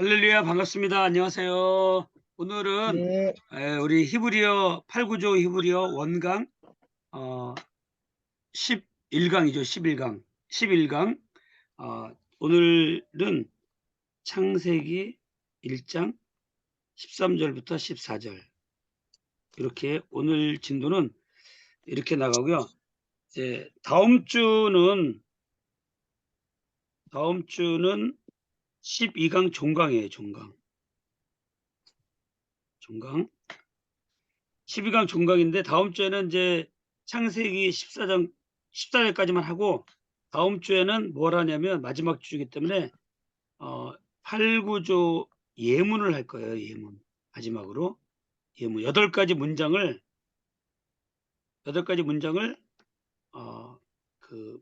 할렐루야 반갑습니다. 안녕하세요. 오늘은 네. 우리 히브리어 8구조 히브리어 원강 11강이죠. 11강. 11강. 오늘은 창세기 1장 13절부터 14절. 이렇게 오늘 진도는 이렇게 나가고요. 이제 다음 주는 12강 종강이에요. 종강. 12강 종강인데 다음 주에는 이제 창세기 14절까지만 하고 다음 주에는 뭘 하냐면 마지막 주이기 때문에 8, 9조 예문을 할 거예요. 예문. 마지막으로 예문 8가지 문장을 그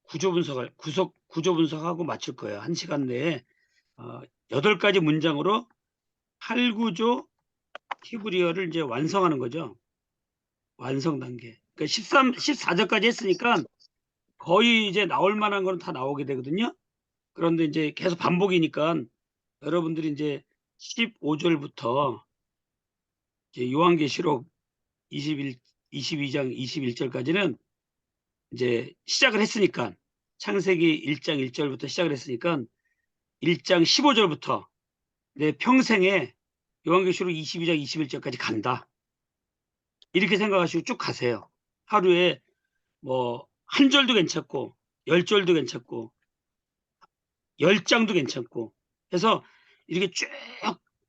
구조 분석하고 마칠 거예요. 1시간 내에 8가지 문장으로 8, 9조 히브리어를 이제 완성하는 거죠. 완성 단계. 그러니까 14절까지 했으니까 거의 이제 나올 만한 거는 다 나오게 되거든요. 그런데 이제 계속 반복이니까 여러분들이 이제 15절부터 이제 요한계시록 22장 21절까지는 이제 시작을 했으니까 창세기 1장 1절부터 시작을 했으니까 1장 15절부터 내 평생에 요한계시록 22장 21절까지 간다. 이렇게 생각하시고 쭉 가세요. 하루에 뭐 한 절도 괜찮고 10절도 괜찮고 10장도 괜찮고 해서 이렇게 쭉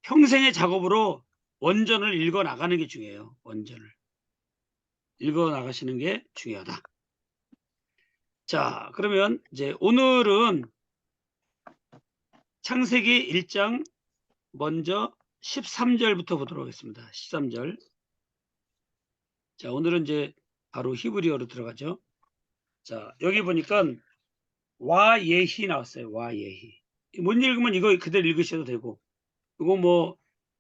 평생의 작업으로 원전을 읽어 나가는 게 중요해요. 원전을 읽어 나가시는 게 중요하다. 자, 그러면 이제 오늘은 창세기 1장 먼저 13절부터 보도록 하겠습니다. 13절. 자, 오늘은 이제 바로 히브리어로 들어가죠. 자, 여기 보니까 와 예히 나왔어요. 와 예히. 못 읽으면 이거 그대로 읽으셔도 되고, 이거 뭐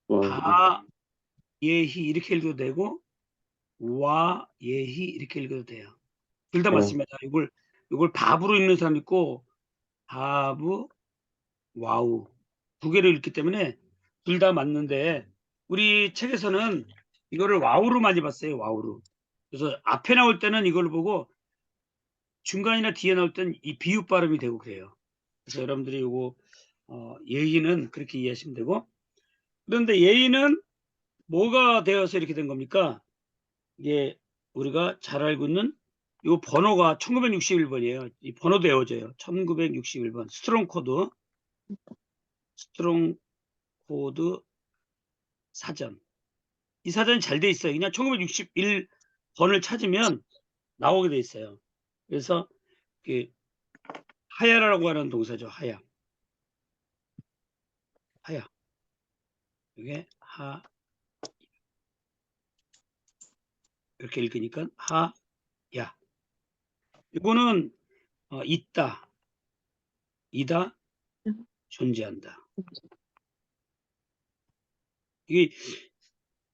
바 예히 이렇게 읽어도 되고, 와 예히 이렇게 읽어도 돼요. 둘 다 맞습니다. 이걸 밥으로 읽는 사람 있고 바브 와우 두 개를 읽기 때문에 둘 다 맞는데 우리 책에서는 이거를 와우로 많이 봤어요. 와우로. 그래서 앞에 나올 때는 이걸 보고 중간이나 뒤에 나올 때는 이 비읍 발음이 되고 그래요. 그래서 여러분들이 요거 예의는 그렇게 이해하시면 되고, 그런데 예의는 뭐가 되어서 이렇게 된 겁니까? 이게 우리가 잘 알고 있는 요 번호가 1961번이에요. 이 번호도 외워져요. 1961번 스트롱 코드 사전. 이 사전이 잘 돼 있어요. 그냥 1961번을 찾으면 나오게 돼 있어요. 그래서 그 하야라고 하는 동사죠. 하야. 이게 이렇게 읽으니까 하야. 이거는 있다, 이다, 존재한다. 이게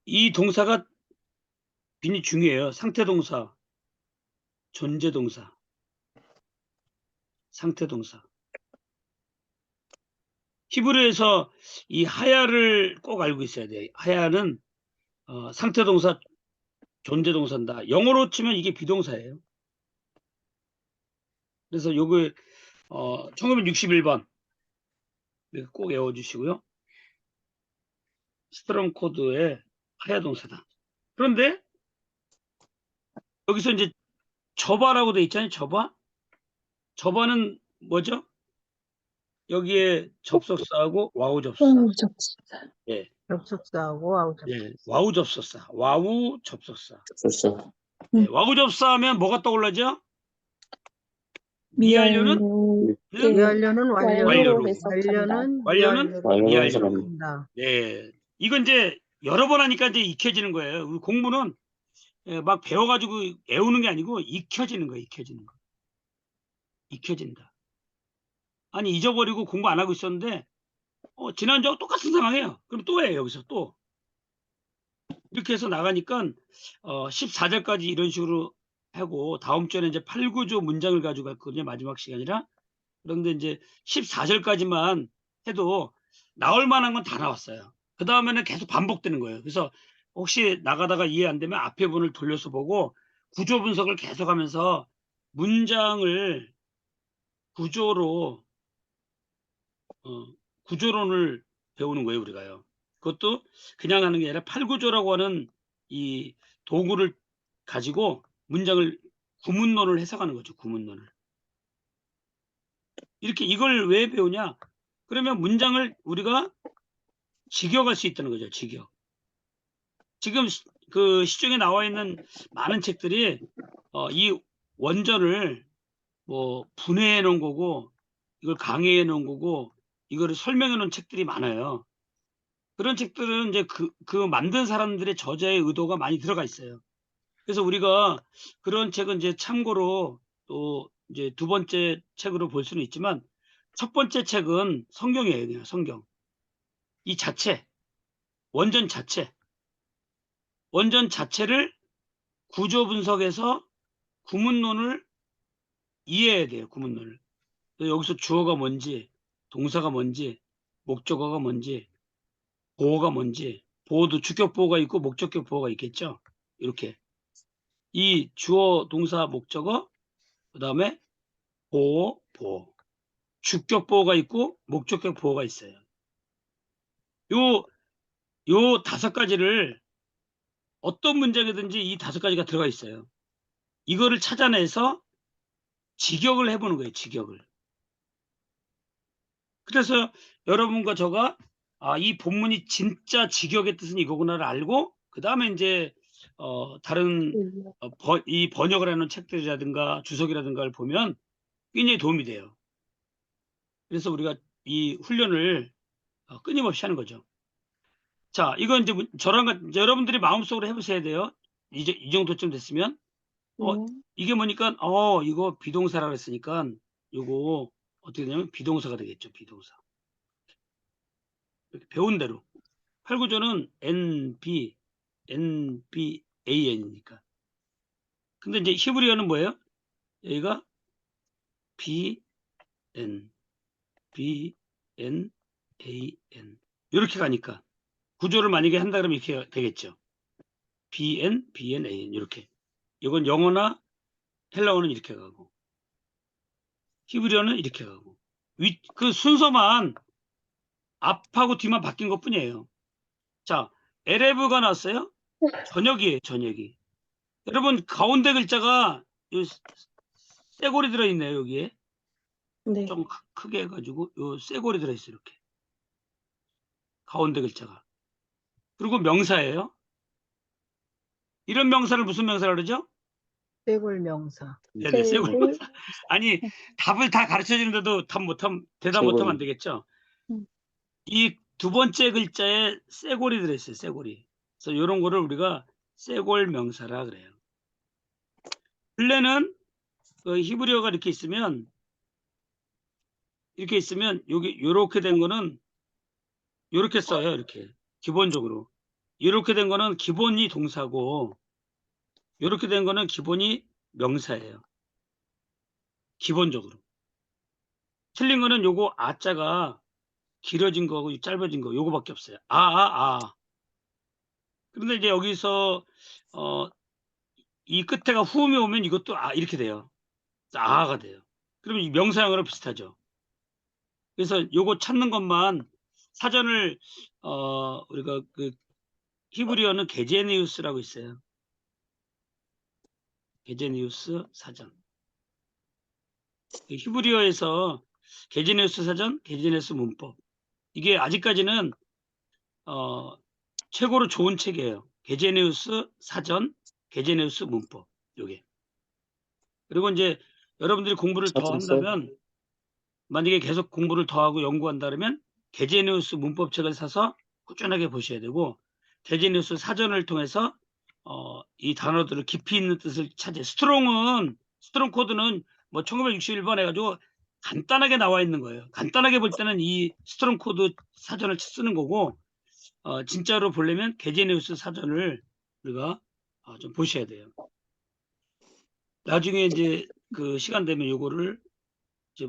이 동사가 굉장히 중요해요. 상태동사, 존재동사, 상태동사. 히브리어에서 이 하야를 꼭 알고 있어야 돼요. 하야는 상태동사, 존재동사인다. 영어로 치면 이게 비동사예요. 그래서 요거 1961번 꼭 외워주시고요. 스트롱 코드의 하야 동사다. 그런데 여기서 이제 저바라고 돼 있잖아요. 저바는 뭐죠? 여기에 접속사하고 와우 접속사. 예. 접속사하고 와우 접속사. 예. 와우 접속사. 와우 접속사. 예. 와우 접속사하면 뭐가 떠올라죠? 미완료는 미완료는 완료로. 완료는 미완료로. 한다. 네. 이건 이제 여러 번 하니까 이제 익혀지는 거예요. 우리 공부는 막 배워가지고 외우는 게 아니고 익혀지는 거예요. 익혀진다. 아니 잊어버리고 공부 안 하고 있었는데 지난주하고 똑같은 상황이에요. 그럼 또 해요. 여기서 또. 이렇게 해서 나가니까 14절까지 이런 식으로 하고 다음 주에는 이제 8, 9조 문장을 가지고 갈 거거든요. 마지막 시간이라. 그런데 이제 14절까지만 해도 나올 만한 건 다 나왔어요. 그 다음에는 계속 반복되는 거예요. 그래서 혹시 나가다가 이해 안 되면 앞에 분을 돌려서 보고 구조 분석을 계속하면서 문장을 구조로 구조론을 배우는 거예요, 우리가요. 그것도 그냥 하는 게 아니라 팔구조라고 하는 이 도구를 가지고 문장을 구문론을 해석하는 거죠, 구문론을. 이렇게 이걸 왜 배우냐? 그러면 문장을 우리가 직역할 수 있다는 거죠, 직역. 지금 그 시중에 나와 있는 많은 책들이 이 원전을 뭐 분해해 놓은 거고 이걸 강의해 놓은 거고 이거를 설명해 놓은 책들이 많아요. 그런 책들은 이제 그 만든 사람들의 저자의 의도가 많이 들어가 있어요. 그래서 우리가 그런 책은 이제 참고로 또 이제 두 번째 책으로 볼 수는 있지만 첫 번째 책은 성경이에요, 그냥 성경. 이 자체, 원전 자체, 원전 자체를 구조 분석해서 구문론을 이해해야 돼요, 구문론을. 여기서 주어가 뭔지, 동사가 뭔지, 목적어가 뭔지, 보어가 뭔지, 보어도 주격 보어가 있고 목적격 보어가 있겠죠. 이렇게 이 주어, 동사, 목적어, 그다음에 보어, 주격 보어가 있고 목적격 보어가 있어요. 요 다섯 가지를 어떤 문장이든지 이 다섯 가지가 들어가 있어요. 이거를 찾아내서 직역을 해보는 거예요, 직역을. 그래서 여러분과 저가 이 본문이 진짜 직역의 뜻은 이거구나를 알고 그다음에 이제 다른 이 번역을 하는 책들이라든가 주석이라든가를 보면 굉장히 도움이 돼요. 그래서 우리가 이 훈련을 끊임없이 하는 거죠. 자, 이건 이제 이제 여러분들이 마음속으로 해보셔야 돼요. 이 정도쯤 됐으면 이게 뭐니까 이거 비동사라 그랬으니까 이거 어떻게 되냐면 비동사가 되겠죠. 비동사. 이렇게 배운 대로. 팔구조는 NBAN이니까. 근데 이제 히브리어는 뭐예요? 여기가 BN, BN, AN. 이렇게 가니까. 구조를 만약에 한다 그러면 이렇게 되겠죠. BN, BN, AN. 이렇게. 이건 영어나 헬라어는 이렇게 가고. 히브리어는 이렇게 가고. 그 순서만 앞하고 뒤만 바뀐 것 뿐이에요. 자, 에레브가 나왔어요? 저녁이에요, 저녁이. 여러분, 가운데 글자가 쇠골이 들어있네요, 여기에. 네. 좀 크게 해가지고, 쇠골이 들어있어요, 이렇게. 가운데 글자가. 그리고 명사예요. 이런 명사를 무슨 명사라고 그러죠? 쇠골 명사. 네네, 쇠골 쇠골. 명사. 아니, 답을 다 가르쳐 주는데도 대답 못하면 안 되겠죠? 이 두 번째 글자에 쇠골이 들어있어요, 쇠골이. 그래서 이런 거를 우리가 쇠골 명사라 그래요. 원래는 히브리어가 이렇게 있으면 여기 요렇게 된 거는 요렇게 써요. 이렇게 기본적으로 이렇게 된 거는 기본이 동사고 요렇게 된 거는 기본이 명사예요. 기본적으로 틀린 거는 요거 아자가 길어진 거하고 짧아진 거 요거밖에 없어요. 그런데 이제 여기서 이 끝에가 후음이 오면 이것도 이렇게 돼요. 아가 돼요. 그러면 이 명사형으로 비슷하죠. 그래서 요거 찾는 것만 사전을 우리가 그 히브리어는 게제니우스라고 있어요. 게제니우스 사전. 히브리어에서 게제니우스 사전, 게제니우스 문법. 이게 아직까지는 최고로 좋은 책이에요. 게제니우스 사전, 게제니우스 문법. 요게. 그리고 이제 여러분들이 공부를 더 한다면 만약에 계속 공부를 더 하고 연구한다 그러면 게제니우스 문법책을 사서 꾸준하게 보셔야 되고 게제니우스 사전을 통해서 이 단어들을 깊이 있는 뜻을 찾아요. 스트롱 코드는 뭐 1961번 해가지고 간단하게 나와 있는 거예요. 간단하게 볼 때는 이 스트롱 코드 사전을 쓰는 거고 진짜로 보려면 게제니우스 사전을 우리가 좀 보셔야 돼요. 나중에 이제 그 시간 되면 요거를 이제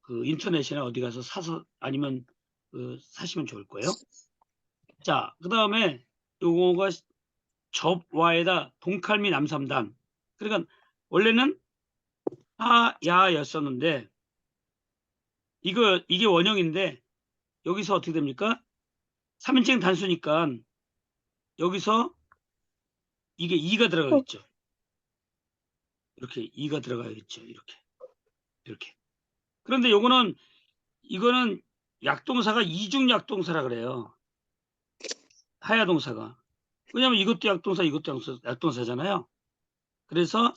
그 인터넷이나 어디 가서 사서 아니면 사시면 좋을 거예요. 자, 그 다음에 요거가 접와에다 동칼미 남삼단. 그러니까 원래는 하야였었는데 이게 원형인데 여기서 어떻게 됩니까? 3인칭 단수니까 여기서 이게 2가 들어가겠죠. 이렇게 2가 들어가겠죠. 이렇게. 그런데 이거는 약동사가 이중 약동사라 그래요. 하야 동사가. 왜냐면 이것도 약동사, 이것도 약동사잖아요. 그래서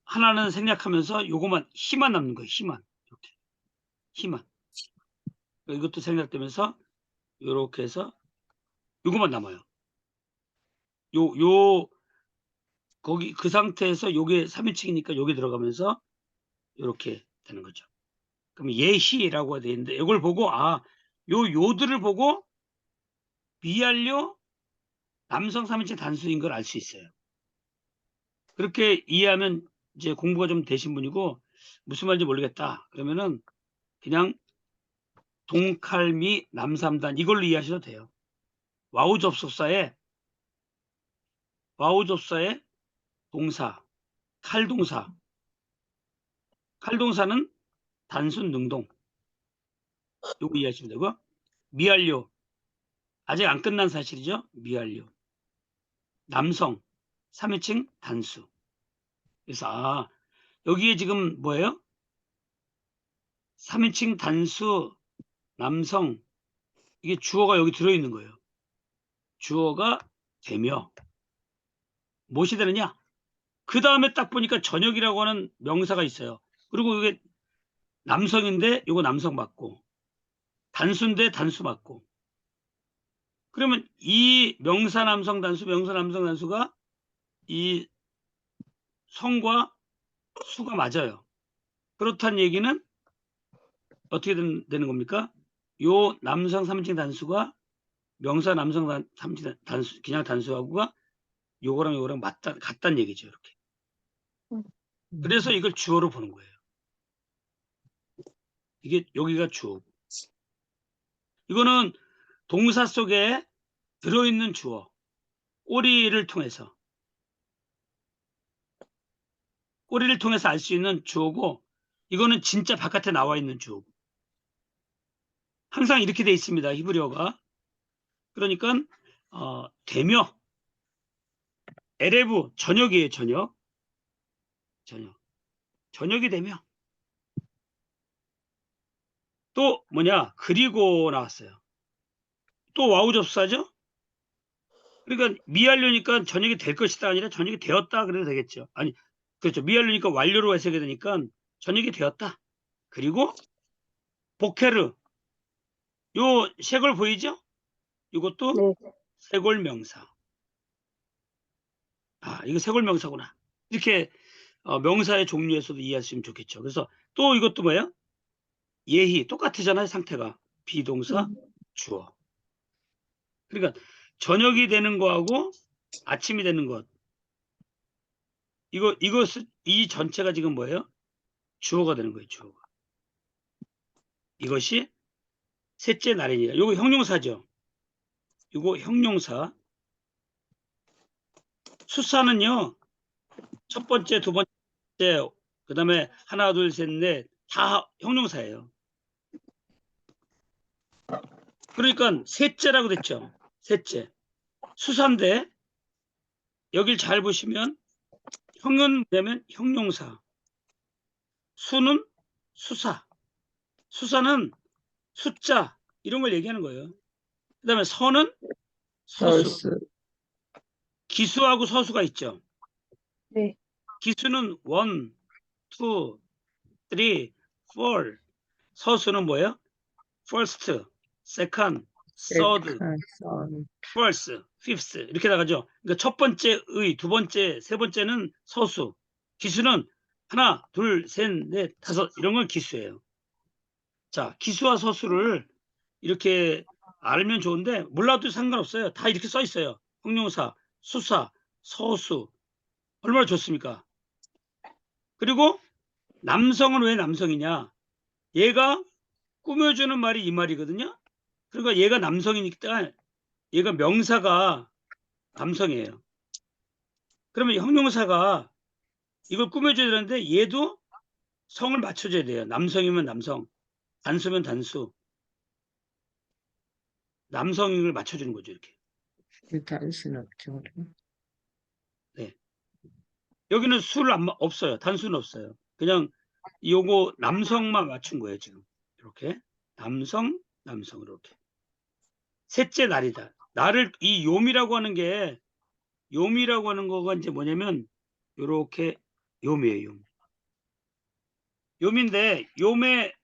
하나는 생략하면서 요거만 희만 남는 거예요. 희만. 이렇게. 희만. 이것도 생략되면서 요렇게 해서 요거만 남아요. 거기 그 상태에서 요게 3인칭이니까 요게 들어가면서 요렇게 되는 거죠. 그럼 예시라고 되어 있는데 이걸 보고 요들을 보고 미완료 남성 3인칭 단수인 걸 알 수 있어요. 그렇게 이해하면 이제 공부가 좀 되신 분이고 무슨 말인지 모르겠다. 그러면은 그냥 동칼미 남삼단 이걸로 이해하셔도 돼요. 와우 접속사에 동사, 칼동사. 칼동사는 단순 능동. 요거 이해하시면 되고 미완료. 아직 안 끝난 사실이죠. 미완료. 남성 3인칭 단수. 그래서 여기에 지금 뭐예요? 3인칭 단수 남성 이게 주어가 여기 들어있는 거예요. 주어가 되며 무엇이 되느냐? 그 다음에 딱 보니까 저녁이라고 하는 명사가 있어요. 그리고 이게 남성인데 이거 남성 맞고 단수인데 단수 맞고 그러면 이 명사 남성 단수가 이 성과 수가 맞아요. 그렇다는 얘기는 어떻게 되는 겁니까? 요 남성 3인칭 단수가 명사 남성 3인칭 단수 그냥 단수하고가 요거랑 같다는 얘기죠. 이렇게. 그래서 이걸 주어로 보는 거예요. 이게 여기가 주어. 이거는 동사 속에 들어있는 주어. 꼬리를 통해서 알 수 있는 주어고 이거는 진짜 바깥에 나와 있는 주어고 항상 이렇게 돼 있습니다. 히브리어가. 그러니까 되며 에레브 저녁이에요. 저녁이 되며 또 뭐냐 그리고 나왔어요. 또 와우 접수하죠. 그러니까 미완료니까 저녁이 될 것이다 아니라 저녁이 되었다 그래도 되겠죠. 아니 그렇죠. 미완료니까 완료로 해석이 되니까 저녁이 되었다. 그리고 보케르 요 쇄골 보이죠? 이것도 네. 쇄골 명사. 이거 쇄골 명사구나. 이렇게 명사의 종류에서도 이해하시면 좋겠죠. 그래서 또 이것도 뭐예요? 예희 똑같으잖아요. 상태가 비동사 주어. 그러니까 저녁이 되는 거하고 아침이 되는 것 이 전체가 지금 뭐예요? 주어가 되는 거예요. 주어가. 이것이 셋째 날이니라. 요거 형용사죠. 요거 형용사. 수사는요. 첫 번째, 두 번째, 그다음에 하나, 둘, 셋, 넷 다 형용사예요. 그러니까 셋째라고 됐죠. 셋째. 수사인데 여길 잘 보시면 형은 되면 형용사. 수는 수사. 수사는 숫자 이런 걸 얘기하는 거예요. 그다음에 서는 서수. 기수하고 서수가 있죠. 네. 기수는 1, 2, 3, 4. 서수는 뭐예요? first, second, third, fourth, fifth 이렇게 나가죠. 그러니까 첫 번째의, 두 번째, 세 번째는 서수. 기수는 하나, 둘, 셋, 넷, 다섯 이런 건 기수예요. 자, 기수와 서수를 이렇게 알면 좋은데 몰라도 상관없어요. 다 이렇게 써 있어요. 형용사, 수사, 서수 얼마나 좋습니까? 그리고 남성은 왜 남성이냐? 얘가 꾸며주는 말이 이 말이거든요. 그러니까 얘가 남성이니까 얘가 명사가 남성이에요. 그러면 형용사가 이걸 꾸며줘야 되는데 얘도 성을 맞춰줘야 돼요. 남성이면 남성, 단수면 단수. 남성을 맞춰주는 거죠, 이렇게. 다를 수는 없죠. 그럼. 네. 여기는 수를 없어요. 단수는 없어요. 그냥 요거 남성만 맞춘 거예요, 지금. 이렇게. 남성, 남성, 이렇게. 셋째 날이다. 날을, 이 요미라고 하는 게, 요미라고 하는 거가 이제 뭐냐면, 요렇게 요미예요, 요미. 요미인데, 요매,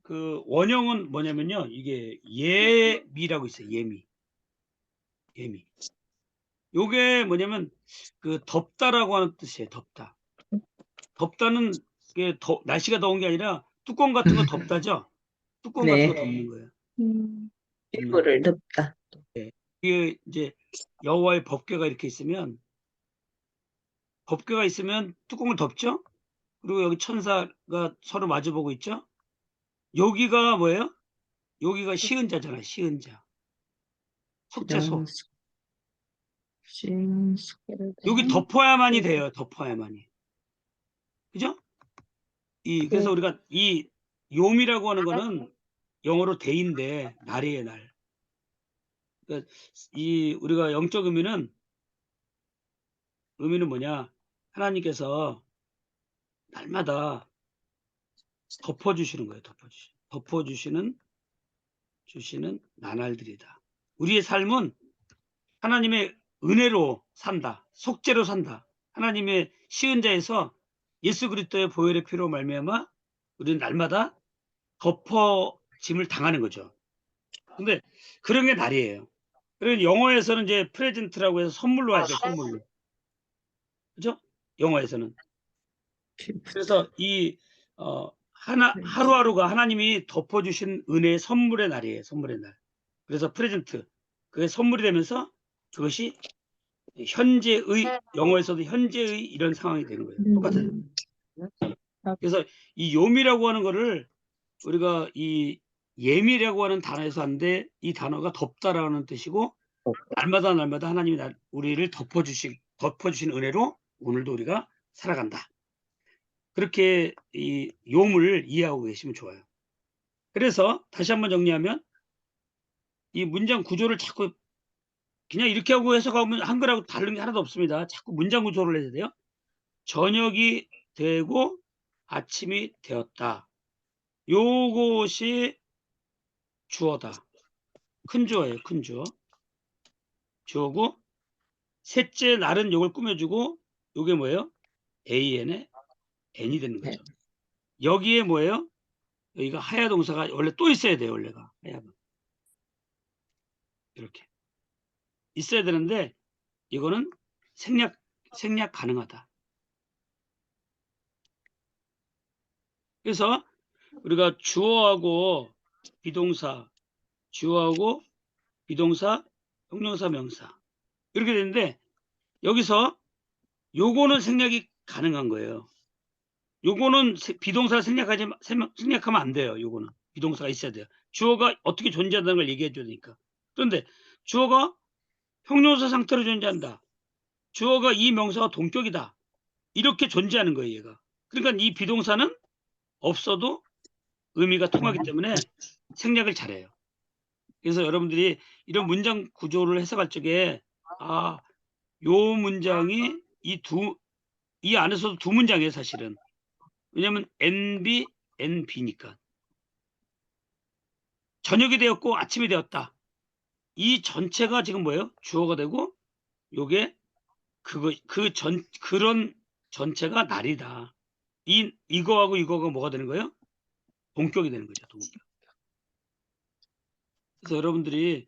그 원형은 뭐냐면요. 이게 예미라고 있어요, 예미. 예미. 요게 뭐냐면, 그 덥다라고 하는 뜻이에요, 덥다. 덥다는 게 날씨가 더운 게 아니라 뚜껑 같은 거 덥다죠? 뚜껑 같은 거 네. 덮는 거예요. 덮는 거. 피부를 덮다. 이게 이제 여호와의 법궤가 이렇게 있으면 법궤가 있으면 뚜껑을 덮죠? 그리고 여기 천사가 서로 마주보고 있죠? 여기가 뭐예요? 여기가 시은자잖아요. 시은자. 속죄소. 여기 덮어야만이 돼요. 덮어야만이. 그죠? 그래서 우리가 이 요미라고 하는 거는 영어로 데이인데 날이에요, 날. 그러니까 우리가 영적 의미는 뭐냐? 하나님께서 날마다 덮어주시는 거예요. 주시는 나날들이다. 우리의 삶은 하나님의 은혜로 산다. 속죄로 산다. 하나님의 시은자에서 예수 그리스도의 보혈의 피로 말미암아 우리는 날마다 덮어짐을 당하는 거죠. 근데 그런 게 날이에요. 그리고 영어에서는 이제 프레젠트라고 해서 선물로 하죠. 선물로. 그죠? 영어에서는. 그래서 하루하루가 하나님이 덮어주신 은혜의 선물의 날이에요. 선물의 날. 그래서 프레젠트. 그게 선물이 되면서 그것이 현재의, 영어에서도 현재의 이런 상황이 되는 거예요. 똑같아요. 그래서 이 요미라고 하는 거를 우리가 이 예미라고 하는 단어에서 하는데 이 단어가 덮다라는 뜻이고 날마다 하나님이 우리를 덮어주신 은혜로 오늘도 우리가 살아간다. 그렇게 이 요물을 이해하고 계시면 좋아요. 그래서 다시 한번 정리하면 이 문장 구조를 자꾸 그냥 이렇게 하고 해석하면 한글하고 다른 게 하나도 없습니다. 자꾸 문장 구조를 해야 돼요. 저녁이 되고 아침이 되었다. 요것이 주어다. 큰 주어예요. 큰 주어. 주어고 셋째 날은 요걸 꾸며주고 요게 뭐예요? AN의 N이 되는 거죠. 여기에 뭐예요? 여기가 하야 동사가 원래 또 있어야 돼요. 원래가 하야가. 이렇게. 있어야 되는데 이거는 생략 가능하다. 그래서 우리가 주어하고 비동사, 주어하고 비동사, 형용사, 명사 이렇게 되는데 여기서 요거는 생략이 가능한 거예요. 요거는 비동사 생략하면 안 돼요. 요거는 비동사가 있어야 돼요. 주어가 어떻게 존재한다는 걸 얘기해 줘야 되니까. 그런데 주어가 형용사 상태로 존재한다. 주어가 이 명사가 동격이다. 이렇게 존재하는 거예요, 얘가. 그러니까 이 비동사는 없어도 의미가 통하기 때문에 생략을 잘해요. 그래서 여러분들이 이런 문장 구조를 해석할 적에 요 문장이 이 안에서도 두 문장이에요, 사실은. 왜냐면 NB, NB니까. 저녁이 되었고 아침이 되었다. 이 전체가 지금 뭐예요? 주어가 되고 요게 그런 전체가 날이다. 이거하고 이거가 뭐가 되는 거예요? 동격이 되는 거죠. 동격. 그래서 여러분들이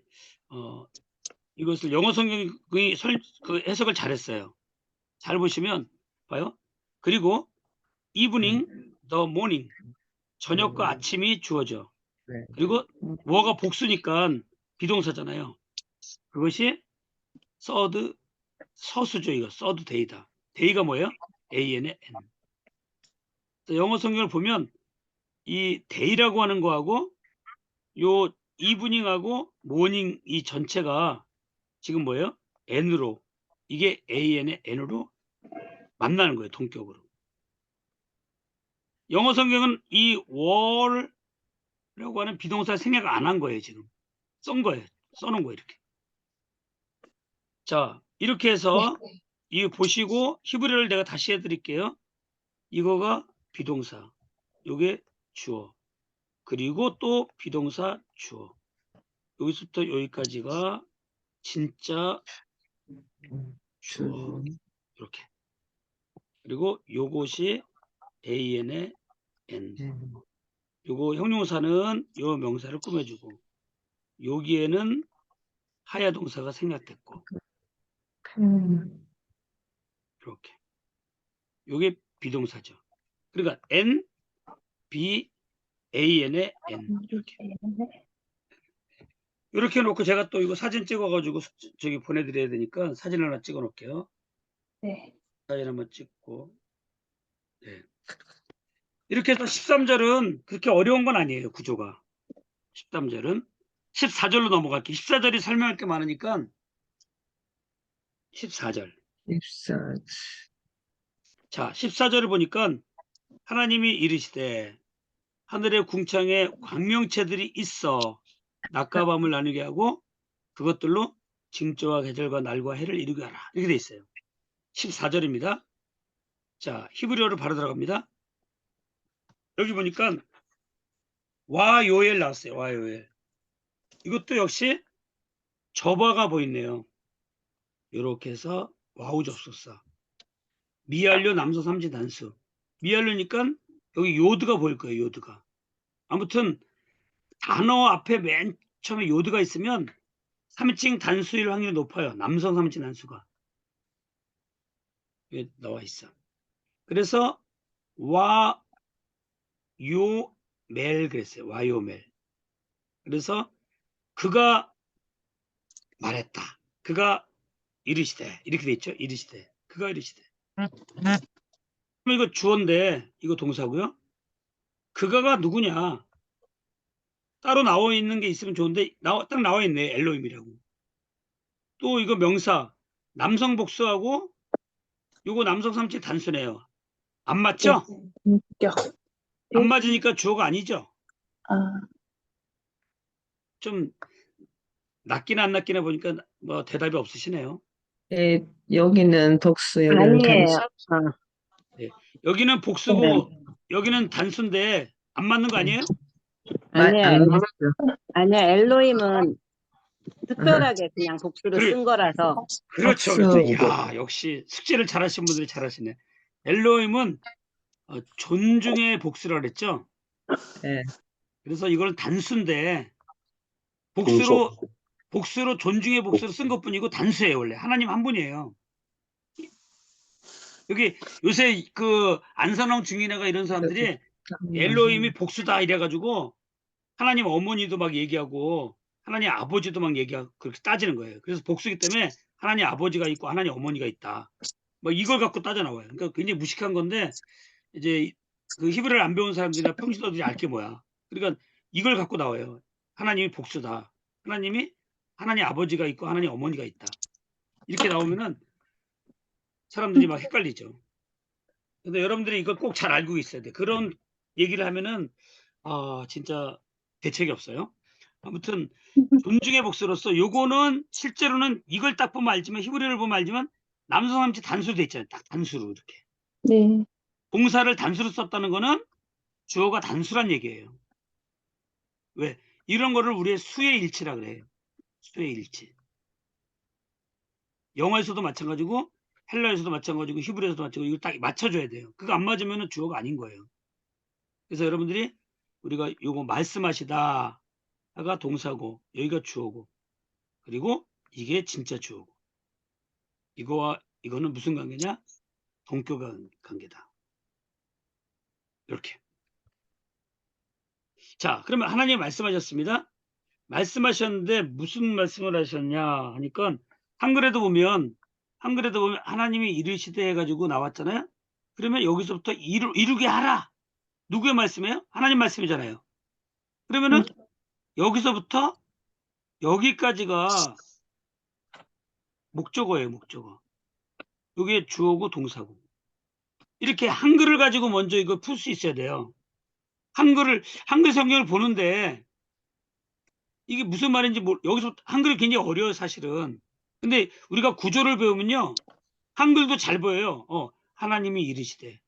이것을 영어 성경이 그 해석을 잘했어요. 잘 보시면 봐요. 그리고 evening, the morning, 저녁과 아침이 주어져. 그리고 뭐가 복수니까 비동사잖아요. 그것이 third, 서수죠. 이거 third day다. day가 뭐예요? AN의 N. 영어 성경을 보면 이 day라고 하는 거하고 요 이브닝하고 모닝 이 전체가 지금 뭐예요? n으로 이게 an의 n으로 만나는 거예요. 동격으로. 영어 성경은 이 월이라고 하는 비동사 생략 안 한 거예요. 지금 써놓은 거예요. 이렇게. 자, 이렇게 해서 이 보시고 히브리어를 내가 다시 해드릴게요. 이거가 비동사, 요게 주어, 그리고 또 비동사 주어. 여기서부터 여기까지가 진짜 주어. 이렇게. 그리고 요것이 an의 n. 요거 형용사는 요 명사를 꾸며주고, 여기에는 하야 동사가 생략됐고, 이렇게. 요게 비동사죠. 그러니까 n, b, an의 n. 이렇게 놓고 제가 또 이거 사진 찍어가지고 저기 보내드려야 되니까 사진 하나 찍어 놓을게요. 네. 사진 한번 찍고. 네. 이렇게 해서 13절은 그렇게 어려운 건 아니에요. 구조가. 13절은. 14절로 넘어갈게요. 14절이 설명할 게 많으니까 14절. 14. 자, 14절을 보니까 하나님이 이르시되 하늘의 궁창에 광명체들이 있어 낮과 밤을 나누게 하고 그것들로 징조와 계절과 날과 해를 이루게 하라. 이렇게 돼 있어요. 14절입니다. 자, 히브리어로 바로 들어갑니다. 여기 보니까 와요엘 나왔어요. 와요엘. 이것도 역시 저바가 보이네요. 이렇게 해서 와우 접속사. 미알료 남성 삼지 단수. 미알료니까 여기 요드가 보일 거예요. 요드가. 아무튼 단어 앞에 맨 처음에 요드가 있으면 3인칭 단수일 확률이 높아요. 남성 3인칭 단수가. 여기 나와 있어. 그래서 와요멜 그랬어요. 와요멜. 그래서 그가 말했다. 그가 이르시되. 이렇게 돼 있죠. 이르시되. 그가 이르시되. 그럼 이거 주어인데 이거 동사고요. 그가가 누구냐? 따로 나와 있는 게 있으면 좋은데 딱 나와 있네. 엘로힘이라고. 또 이거 명사 남성 복수하고 요거 남성 삼치 단수네요. 안 맞죠? 인격. 안 맞으니까 주어가 아니죠. 아, 좀 낫기나 안 낫기나 보니까 뭐 대답이 없으시네요. 예, 여기는 복수, 여기는 아니에요. 단수. 네. 여기는 복수고 여기는 단수인데 안 맞는 거 아니에요? 아니에요. 안 맞죠. 아니야, 엘로힘은 특별하게 그냥 복수를 그래. 쓴 거라서. 그렇죠. 복수. 그렇죠. 이야, 역시 숙제를 잘하신 분들이 잘하시네. 엘로힘은 존중의 복수라 그랬죠. 예. 그래서 이걸 단수인데 복수로 존중의 복수로 쓴 것뿐이고 단수예요. 원래 하나님 한 분이에요. 여기 요새 그 안산왕 중인회가 이런 사람들이 엘로힘이 복수다 이래가지고 하나님 어머니도 막 얘기하고 하나님 아버지도 막 얘기하고 그렇게 따지는 거예요. 그래서 복수기 때문에 하나님 아버지가 있고 하나님 어머니가 있다. 뭐 이걸 갖고 따져 나와요. 그러니까 굉장히 무식한 건데 이제 그 히브리를 안 배운 사람들이나 평신도들이 알게 뭐야. 그러니까 이걸 갖고 나와요. 하나님이 복수다. 하나님 아버지가 있고 하나님 어머니가 있다. 이렇게 나오면은 사람들이 막 헷갈리죠. 근데 여러분들이 이걸 꼭 잘 알고 있어야 돼. 그런 얘기를 하면은 진짜 대책이 없어요. 아무튼 존중의 복수로서 요거는 실제로는 이걸 딱 보면 알지만 히브리어를 보면 알지만 남성 삼치 단수로 돼 있잖아요. 딱 단수로 이렇게. 네. 동사를 단수로 썼다는 거는 주어가 단수란 얘기예요. 왜? 이런 거를 우리의 수의 일치라 그래요. 수의 일치. 영어에서도 마찬가지고 헬라에서도 마찬가지고 히브리어에서도 마찬가지고 이거 딱 맞춰줘야 돼요. 그거 안 맞으면 주어가 아닌 거예요. 그래서 여러분들이 우리가 요거 말씀하시다가 동사고 여기가 주어고 그리고 이게 진짜 주어고 이거는 무슨 관계냐? 동격 관계다. 이렇게. 자, 그러면 하나님 말씀하셨습니다. 말씀하셨는데 무슨 말씀을 하셨냐 하니까 한글에도 보면 하나님이 이르시되 해가지고 나왔잖아요. 그러면 여기서부터 이루게 하라. 누구의 말씀이에요? 하나님 말씀이잖아요. 그러면은 여기서부터 여기까지가 목적어예요, 목적어. 이게 주어고 동사고. 이렇게 한글을 가지고 먼저 이거 풀 수 있어야 돼요. 한글 성경을 보는데 이게 무슨 말인지 여기서 한글이 굉장히 어려워요, 사실은. 근데 우리가 구조를 배우면요. 한글도 잘 보여요. 하나님이 이르시되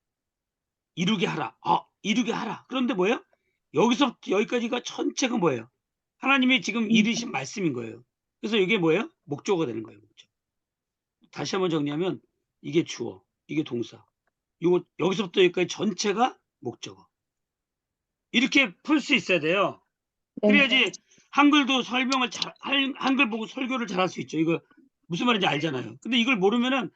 이루게 하라. 이루게 하라. 그런데 뭐예요? 여기서부터 여기까지가 전체가 뭐예요? 하나님이 지금 이르신 말씀인 거예요. 그래서 이게 뭐예요? 목적어가 되는 거예요. 목적. 다시 한번 정리하면 이게 주어, 이게 동사. 이거 여기서부터 여기까지 전체가 목적어. 이렇게 풀 수 있어야 돼요. 네. 그래야지 한글도 설명을 한글 보고 설교를 잘할 수 있죠. 이거 무슨 말인지 알잖아요. 근데 이걸 모르면은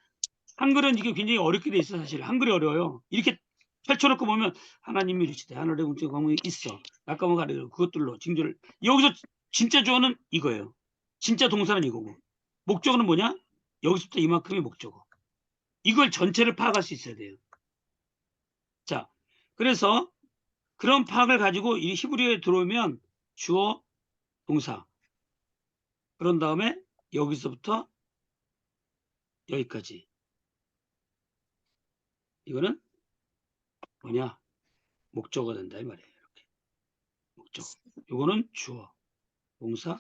한글은 이게 굉장히 어렵게 돼 있어. 사실 한글이 어려워요. 이렇게 펼쳐놓고 보면 하나님이 이르시되 하늘의 공중에 광명이 있어. 낙감을 가리고 그것들로 징조를. 여기서 진짜 주어는 이거예요. 진짜 동사는 이거고. 목적어는 뭐냐? 여기서부터 이만큼이 목적어. 이걸 전체를 파악할 수 있어야 돼요. 자, 그래서 그런 파악을 가지고 이 히브리어에 들어오면 주어, 동사. 그런 다음에 여기서부터 여기까지. 이거는 뭐냐? 목적어가 된다 이 말이에요. 이렇게. 목적어. 이거는 주어, 동사,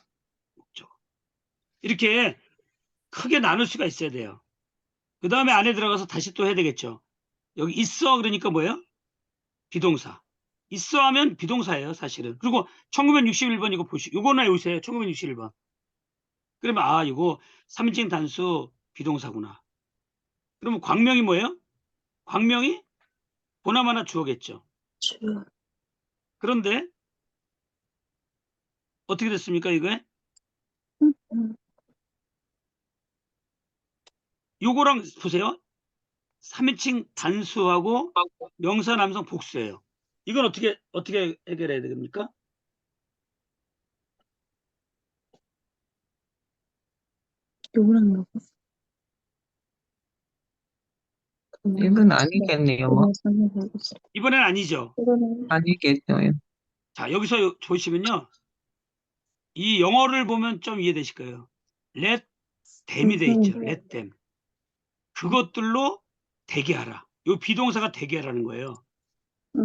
목적어. 이렇게 크게 나눌 수가 있어야 돼요. 그 다음에 안에 들어가서 다시 또 해야 되겠죠. 여기 있어 그러니까 뭐예요? 비동사. 있어 하면 비동사예요, 사실은. 그리고 1961번 이거 보시고 이거나 요새 1961번. 그러면 이거 3인칭 단수 비동사구나. 그러면 광명이 뭐예요? 광명이 보나마나 주어겠죠. 주어. 그런데 어떻게 됐습니까, 이거에? 요거랑 보세요. 3인칭 단수하고 명사 남성 복수예요. 이건 어떻게 해결해야 됩니까? 요거랑 요거. 이건 아니겠네요. 뭐. 이번엔 아니죠. 이거는 아니겠죠. 자, 여기서 보시면요. 이 영어를 보면 좀 이해되실 거예요. let them이 돼 있죠. let them. 그것들로 되게 하라. 요 비동사가 되게 하라는 거예요.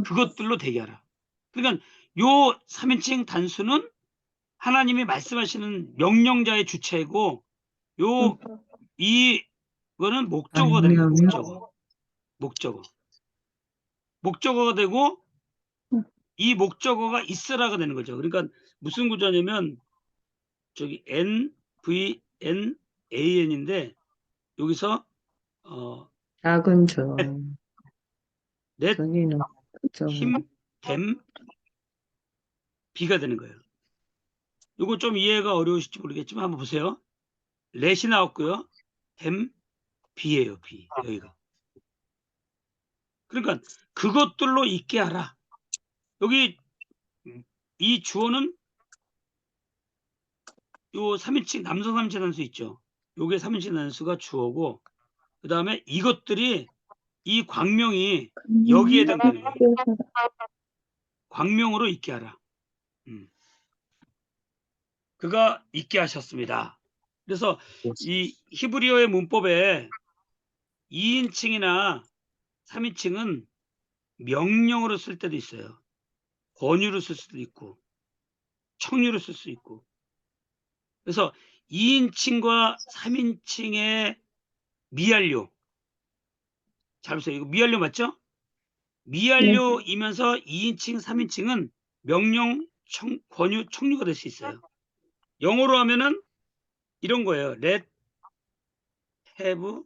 그것들로 되게 하라. 그러니까 요 3인칭 단수는 하나님이 말씀하시는 명령자의 주체고 이거는 목적어가 되는 거예요. 목적어. 목적어가 되고 이 목적어가 있으라가 되는 거죠. 그러니까 무슨 구조냐면 저기 N, V, N, A, N인데 여기서 작은 저. let, 저기는 좀 him, them, B가 되는 거예요. 이거 좀 이해가 어려우실지 모르겠지만 한번 보세요. let이 나왔고요. them, B예요. B. 여기가. 그러니까 그것들로 있게 하라. 여기 이 주어는 요 3인칭 남성 3인칭 단수 있죠. 요게 3인칭 단수가 주어고 그 다음에 이것들이 이 광명이 여기에 해당되는 거예요. 광명으로 있게 하라. 그가 있게 하셨습니다. 그래서 이 히브리어의 문법에 2인칭이나 3인칭은 명령으로 쓸 때도 있어요. 권유로 쓸 수도 있고 청유로 쓸 수 있고. 그래서 2인칭과 3인칭의 미완료. 잘 보세요. 이거 미완료 맞죠? 미완료이면서 2인칭, 3인칭은 명령, 권유, 청유가 될 수 있어요. 영어로 하면은 이런 거예요. let, have,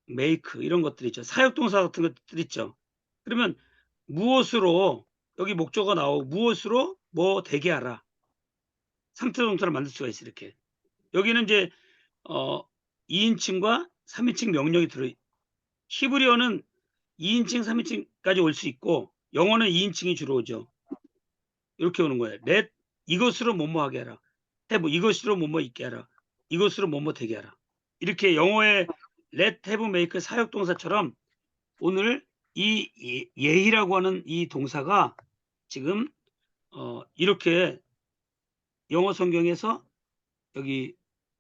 make 이런 것들 있죠. 사역동사 같은 것들 있죠. 그러면 무엇으로 여기 목적어가 나오고 무엇으로 뭐 되게 하라. 상태동사를 만들 수가 있어요. 이렇게. 여기는 이제 2인칭과 3인칭 명령이 들어. 히브리어는 2인칭, 3인칭까지 올 수 있고 영어는 2인칭이 주로 오죠. 이렇게 오는 거예요. let 이것으로 뭐뭐 하게 하라. have 이것으로 뭐뭐 있게 하라. 이것으로 뭐뭐 되게 하라. 이렇게 영어의 let, have, make 사역동사처럼 오늘 이 예희라고 하는 이 동사가 지금 이렇게 영어 성경에서 여기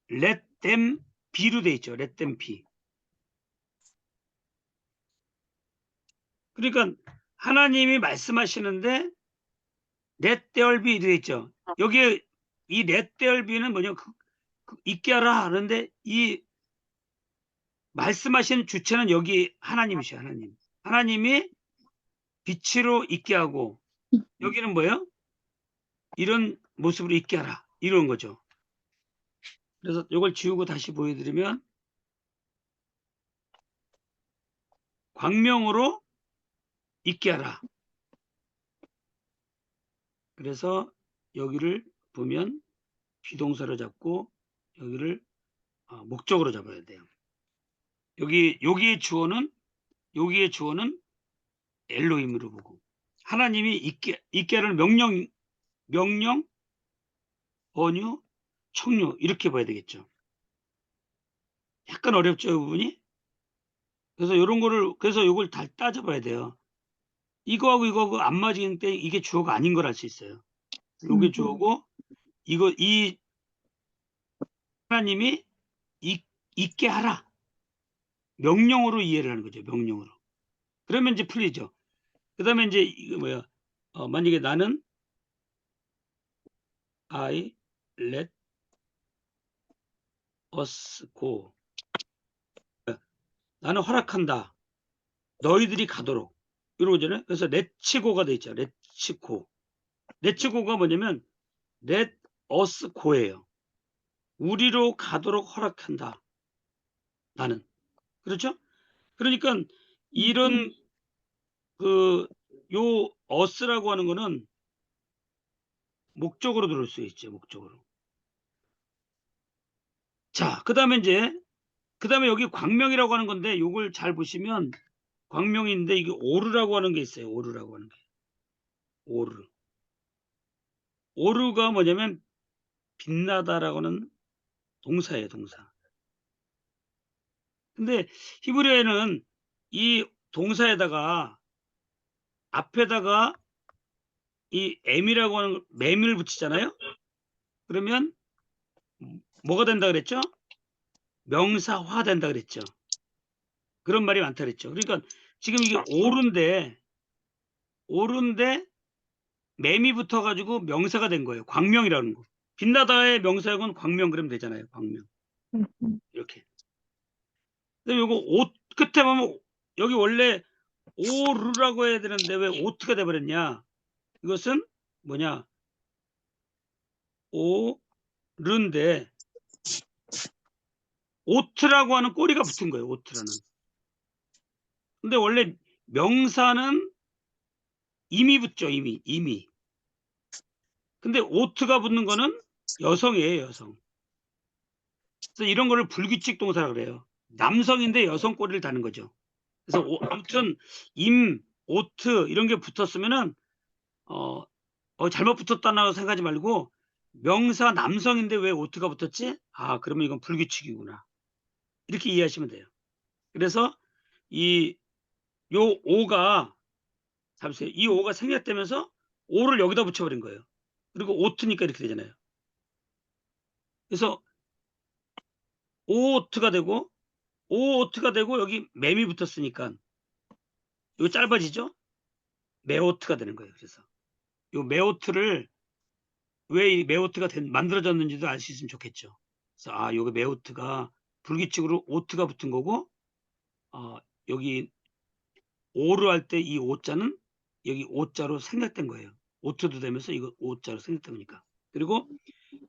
let them be로 돼 있죠. let them be. 그러니까 하나님이 말씀하시는데 let there be 돼 있죠. 여기에 이 let there be는 뭐냐? 있게 하라 하는데 이 말씀하시는 주체는 여기 하나님이셔. 하나님. 하나님이 빛으로 있게 하고 여기는 뭐예요? 이런 모습으로 있게 하라. 이런 거죠. 그래서 이걸 지우고 다시 보여드리면 광명으로 있게 하라. 그래서 여기를 보면 비동사로 잡고 여기를 목적으로 잡아야 돼요. 여기의 주어는 엘로힘으로 보고 하나님이 있게 하라는 명령, 번유, 청유 이렇게 봐야 되겠죠. 약간 어렵죠, 이 부분이? 그래서 이걸 다 따져봐야 돼요. 이거하고 안 맞을 때 이게 주어가 아닌 걸 알 수 있어요. 이게 주어고 이 하나님이 있게 하라. 명령으로 이해를 하는 거죠. 명령으로. 그러면 이제 풀리죠. 그 다음에 이제 이거 뭐야? 만약에 나는 I let us go. 나는 허락한다. 너희들이 가도록. 이러잖아요. 그래서 let's go가 돼 있죠. let's go. let's go가 뭐냐면 let us go예요. 우리로 가도록 허락한다. 나는. 그렇죠? 그러니까 이런 요 us라고 하는 거는 목적으로 들을 수 있죠. 목적으로. 자, 그다음에 여기 광명이라고 하는 건데 요걸 잘 보시면 광명인데 이게 오르라고 하는 게 있어요. 오르라고 하는 게. 오르. 오르가 뭐냐면 빛나다라고 하는 동사예요, 동사. 근데 히브리어에는 이 동사에다가 앞에다가 이 m이라고 하는 매미를 붙이잖아요. 그러면 뭐가 된다 그랬죠? 명사화 된다 그랬죠. 그런 말이 많다 그랬죠. 그러니까 지금 이게 오른데 매미 붙어가지고 명사가 된 거예요. 광명이라는 거. 빛나다의 명사역은 광명 그러면 되잖아요. 광명. 이렇게. 근데 요거 옷 끝에 보면 여기 원래 오르라고 해야 되는데 왜 오트가 돼버렸냐? 이것은 뭐냐? 오르인데 오트라고 하는 꼬리가 붙은 거예요. 오트라는. 근데 원래 명사는 임이 붙죠. 임이. 근데 오트가 붙는 거는 여성이에요. 여성. 그래서 이런 거를 불규칙 동사라고 그래요. 남성인데 여성 꼬리를 다는 거죠. 그래서 아무튼 임, 오트 이런 게 붙었으면은 잘못 붙었다고 생각하지 말고 명사 남성인데 왜 오트가 붙었지? 아, 그러면 이건 불규칙이구나. 이렇게 이해하시면 돼요. 그래서 요 오가 잠시만요. 이 오가 생략되면서 오를 여기다 붙여버린 거예요. 그리고 오트니까 이렇게 되잖아요. 그래서 오트가 되고 여기 맴이 붙었으니까 이거 짧아지죠? 메오트가 되는 거예요. 그래서 요 메오트를 왜 이 메오트가 만들어졌는지도 알 수 있으면 좋겠죠. 그래서 요게 메오트가 불규칙으로 오트가 붙은 거고 여기 오를 할 때 이 오자는 여기 오자로 생략된 거예요. 오트도 되면서 이거 오자로 생략되니까. 그리고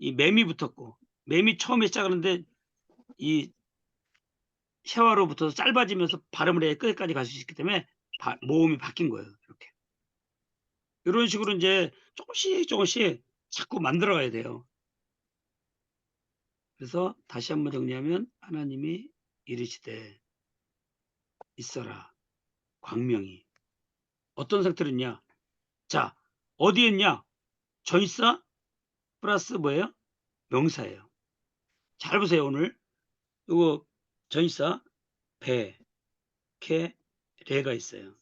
이 맴이 붙었고 맴이 처음에 시작하는데 이 샤워로 붙어서 짧아지면서 발음을 해야 끝까지 갈 수 있기 때문에 모음이 바뀐 거예요. 이렇게. 이런 식으로 이제 조금씩 자꾸 만들어 가야 돼요. 그래서 다시 한번 정리하면 하나님이 이르시되 있어라. 광명이. 어떤 상태로 있냐? 자, 어디에 있냐? 전치사 플러스 뭐예요? 명사예요. 잘 보세요, 오늘. 이거 전치사 배, 캐, 레가 있어요.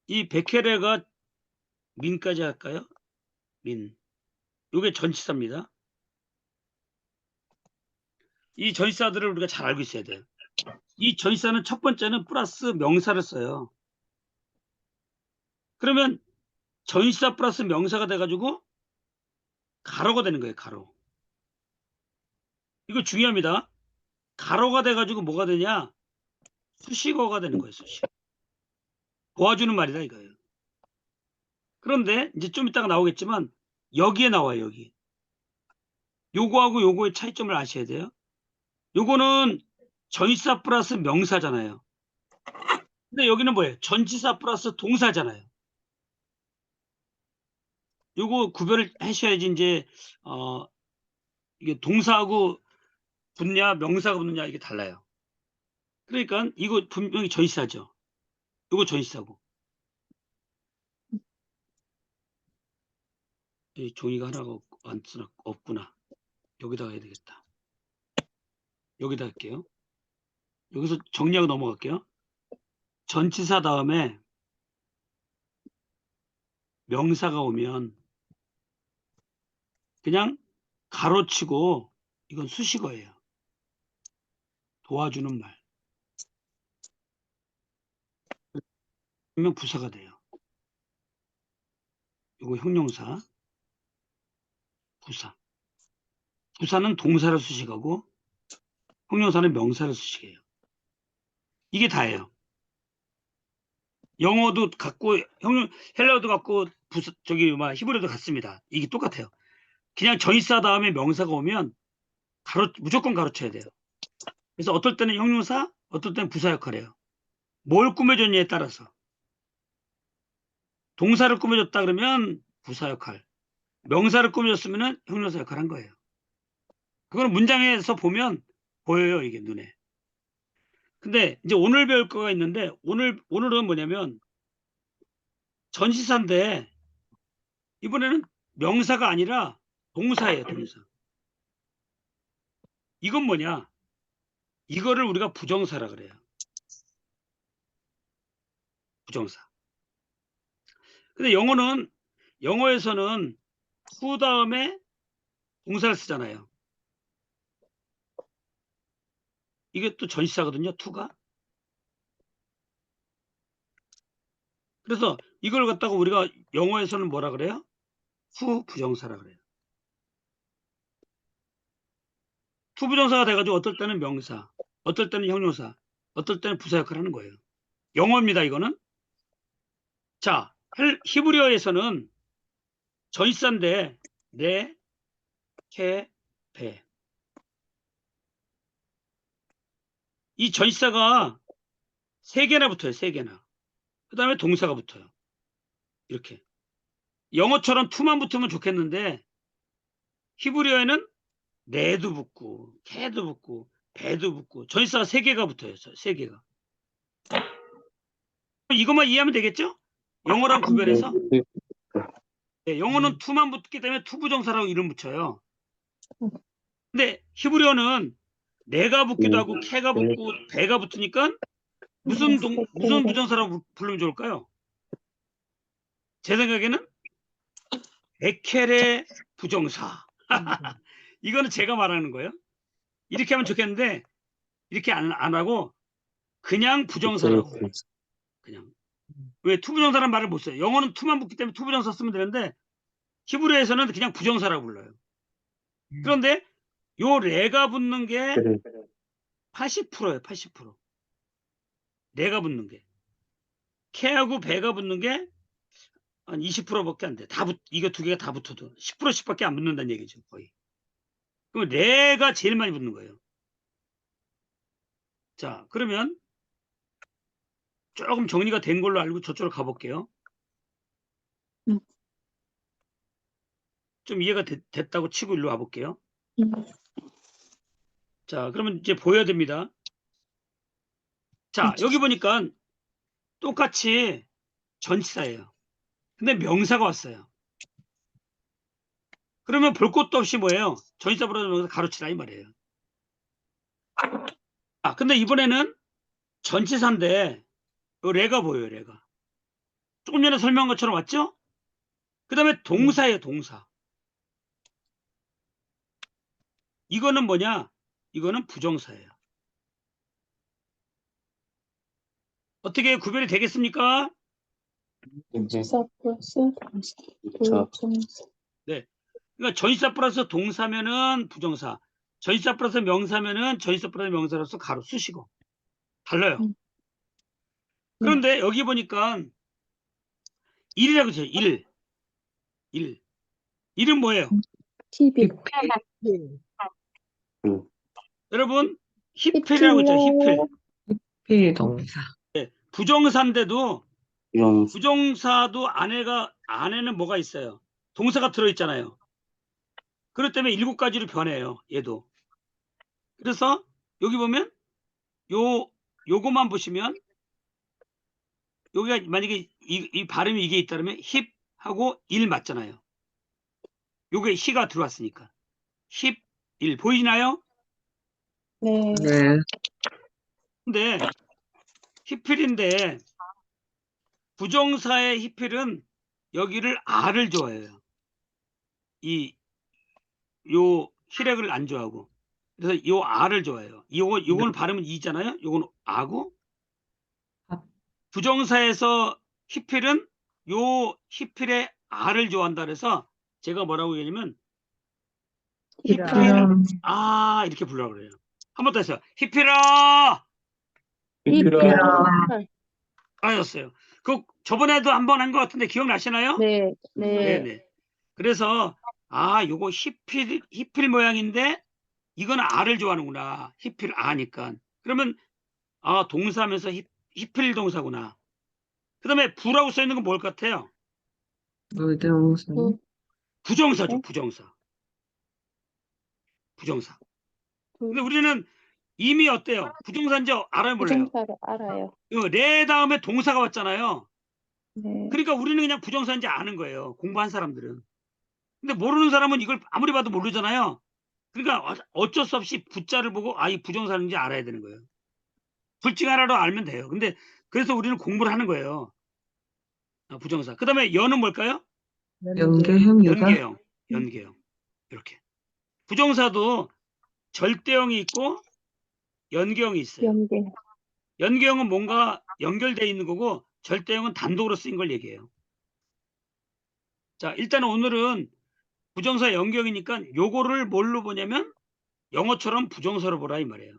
이 백회레가 민까지 할까요? 요게 전치사입니다. 이 전치사들을 우리가 잘 알고 있어야 돼요. 이 전치사는 첫 번째는 플러스 명사를 써요. 그러면 전치사 플러스 명사가 돼가지고 가로가 되는 거예요. 가로. 이거 중요합니다. 가로가 돼가지고 뭐가 되냐? 수식어가 되는 거예요. 수식어. 도와주는 말이다 이거예요. 그런데 이제 좀 이따가 나오겠지만 여기에 나와요. 여기. 요거하고 요거의 차이점을 아셔야 돼요. 요거는 전치사 플러스 명사잖아요. 근데 여기는 뭐예요? 전치사 플러스 동사잖아요. 요거 구별을 하셔야지 이제 이게 동사하고 붙냐 명사가 붙느냐 이게 달라요. 그러니까 이거 분명히 전치사죠. 요거 전치사고. 이 종이가 하나가 없구나. 여기다가 해야 되겠다. 여기다 할게요. 여기서 정리하고 넘어갈게요. 전치사 다음에 명사가 오면 그냥 가로치고 이건 수식어예요. 도와주는 말. 그러면 부사가 돼요. 이거 형용사, 부사. 부사는 동사를 수식하고 형용사는 명사를 수식해요. 이게 다예요. 영어도 같고 헬라어도 같고 히브리어도 같습니다. 이게 똑같아요. 그냥 전치사 다음에 명사가 오면 무조건 가로쳐야 돼요. 그래서 어떨 때는 형용사, 어떨 때는 부사 역할이에요. 뭘 꾸며줬냐에 따라서. 동사를 꾸며줬다 그러면 부사 역할, 명사를 꾸며줬으면 형용사 역할 한 거예요. 그거는 문장에서 보면 보여요, 이게 눈에. 근데 이제 오늘 배울 거가 있는데 오늘은 뭐냐면 전치사인데 이번에는 명사가 아니라 동사예요, 동사. 이건 뭐냐? 이거를 우리가 부정사라 그래요. 부정사. 근데 영어에서는 to 다음에 동사를 쓰잖아요. 이게 또 전치사거든요, to가. 그래서 이걸 갖다가 우리가 영어에서는 뭐라 그래요? to 부정사라 그래요. to 부정사가 돼가지고 어떨 때는 명사, 어떨 때는 형용사, 어떨 때는 부사 역할을 하는 거예요. 영어입니다, 이거는. 자, 히브리어에서는 전치사인데 네, 케, 베. 이 전치사가 3개나 붙어요. 3개나. 그 다음에 동사가 붙어요. 이렇게. 영어처럼 to만 붙으면 좋겠는데 히브리어에는 네도 붙고 케도 붙고 배도 붙고 전치사가 3개가 붙어요. 3개가. 이것만 이해하면 되겠죠? 영어랑 구별해서. 네, 영어는 to만 붙기 때문에 to 부정사라고 이름 붙여요. 근데 히브리어는 네가 붙기도 하고 케가 붙고 배가 붙으니까 무슨 부정사라고 부르면 좋을까요? 제 생각에는 에켈의 부정사. 이거는 제가 말하는 거예요. 이렇게 하면 좋겠는데 이렇게 안 하고 그냥 부정사라고. 그냥. 왜 투부정사라는 말을 못 써요. 영어는 투만 붙기 때문에 투부정사 쓰면 되는데 히브리어에서는 그냥 부정사라고 불러요. 그런데 요 레가 붙는 게 80%예요. 80%. 레가 붙는 게. 케하고 배가 붙는 게 한 20%밖에 안 돼. 이거 두 개가 다 붙어도 10%씩밖에 안 붙는다는 얘기죠. 거의. 그럼 레가 제일 많이 붙는 거예요. 자, 그러면 조금 정리가 된 걸로 알고 저쪽으로 가볼게요. 좀 이해가 됐다고 치고 일로 와볼게요. 자, 그러면 이제 보여야 됩니다. 자, 여기 보니까 똑같이 전치사예요. 근데 명사가 왔어요. 그러면 볼 것도 없이 뭐예요? 전치사보다 명사 가로치라 이 말이에요. 아, 근데 이번에는 전치사인데 요 레가 보여요, 레가. 조금 전에 설명한 것처럼 왔죠? 그다음에 동사예요, 동사. 이거는 뭐냐? 이거는 부정사예요. 어떻게 구별이 되겠습니까? 전치사 플러스 동사. 부정사. 그러니까 전치사 플러스 동사면은 부정사, 전치사 플러스 명사면은 전치사 플러스 명사로서 가로 쓰시고 달라요. 음. 그런데 여기 보니까 1이라고 써요. 1. 1. 1은 뭐예요? TV. 여러분, 히필이라고 있죠. 히필. 피동사. 부정사인데도 부정사도 안에는 뭐가 있어요? 동사가 들어있잖아요. 그렇기 때문에 7가지로 변해요. 얘도. 그래서 여기 보면 요거만 보시면 여기가 만약에 이 발음이 이게 있다면 힙하고 1 맞잖아요. 요게 히가 들어왔으니까. 힙 1 보이나요? 네. 네. 근데 히필인데 부정사의 히필은 여기를 R을 좋아해요. 요 히렉을 안 좋아하고. 그래서 요 R을 좋아해요. 요건 발음은 E잖아요. 요건 R고. 부정사에서 히필은 요 히필의 R을 좋아한다 그래서 제가 뭐라고 얘기하냐면 히필 이렇게 부르라고 그래요. 한 번 더 했어요. 히필아 하셨어요. 그 저번에도 한 번 한 것 같은데 기억나시나요? 네, 네. 네네. 그래서 요거 히필 모양인데 이건 R을 좋아하는구나. 히필 아니까. 그러면 동사면서 히필 동사구나. 그다음에 부라고 써 있는 건 뭘 같아요? 부동사. 부정사죠. 네? 부정사. 근데 부- 우리는 이미 어때요? 부정사인지 알아요, 몰라요? 부정사를 알아요. 내 다음에 동사가 왔잖아요. 네. 그러니까 우리는 그냥 부정사인지 아는 거예요. 공부한 사람들은. 근데 모르는 사람은 이걸 아무리 봐도 모르잖아요. 그러니까 어쩔 수 없이 부자를 보고 이 부정사인지 알아야 되는 거예요. 둘 중 하나로 알면 돼요. 근데 그래서 우리는 공부를 하는 거예요. 부정사. 그다음에 연은 뭘까요? 연계형이가 연계형. 이렇게. 부정사도 절대형이 있고 연계형이 있어요. 연계. 연계형은 뭔가 연결되어 있는 거고 절대형은 단독으로 쓰인 걸 얘기해요. 자, 일단 오늘은 부정사 연계형이니까 요거를 뭘로 보냐면 영어처럼 부정사로 보라 이 말이에요.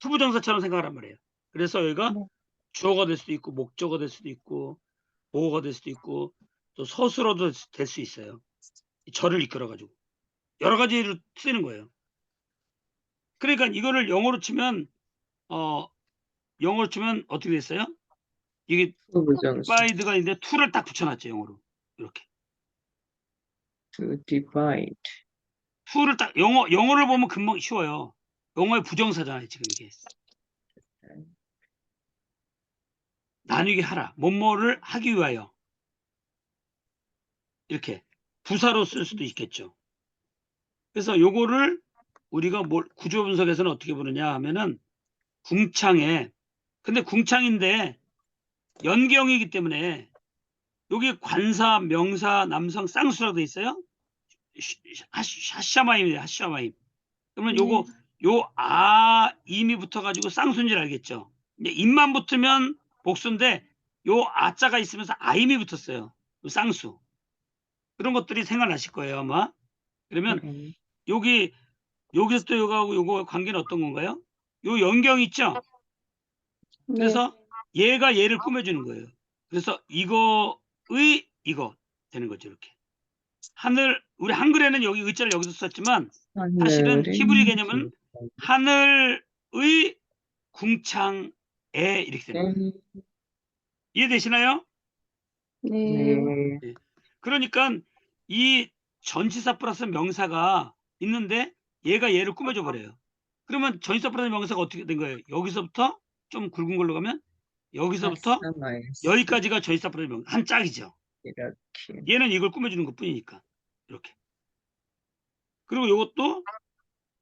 투부정사처럼 생각하란 말이에요. 그래서 여기가 네. 주어가 될 수도 있고 목적어가 될 수도 있고 보어가 될 수도 있고 또 서술어도 될 수 있어요. 절을 이끌어 가지고 여러 가지로 쓰이는 거예요. 그러니까 이거를 영어로 치면 어떻게 됐어요? 이게 부정사. divide가 있는데 to를 딱 붙여놨죠. 영어로 이렇게 To divide. to를 딱 영어를 보면 금방 쉬워요. 영어의 부정사잖아요. 지금 이게 나누게 하라 뭐뭐를 하기 위하여 이렇게 부사로 쓸 수도 있겠죠. 그래서 요거를 우리가 구조 분석에서는 어떻게 보느냐 하면은 궁창에 근데 궁창인데 연계형이기 때문에 여기 관사, 명사, 남성, 쌍수라고 돼 있어요. 하샤마임이에요. 하샤마임. 그러면 요거 임이 붙어가지고 쌍수인 줄 알겠죠. 이제 임만 붙으면 복수인데 요 아자가 있으면서 아임이 붙었어요. 쌍수. 그런 것들이 생각나실 거예요 아마. 그러면 여기서 또 요거하고 요거 관계는 어떤 건가요? 요 연경 있죠. 네. 그래서 얘가 얘를 꾸며주는 거예요. 그래서 이거 되는 거죠. 이렇게. 우리 한글에는 여기 의자를 여기서 썼지만 사실은 히브리 개념은 하늘의 궁창에 이렇게 되는 거예요. 이해되시나요? 네. 네. 그러니까 이 전치사 플러스 명사가 있는데 얘가 얘를 꾸며줘 버려요. 그러면 전치사 플러스 명사가 어떻게 된 거예요? 여기서부터 좀 굵은 걸로 가면 여기서부터 여기까지가 전치사 플러스 명사 한 짝이죠. 이렇게. 얘는 이걸 꾸며주는 것 뿐이니까 이렇게. 그리고 이것도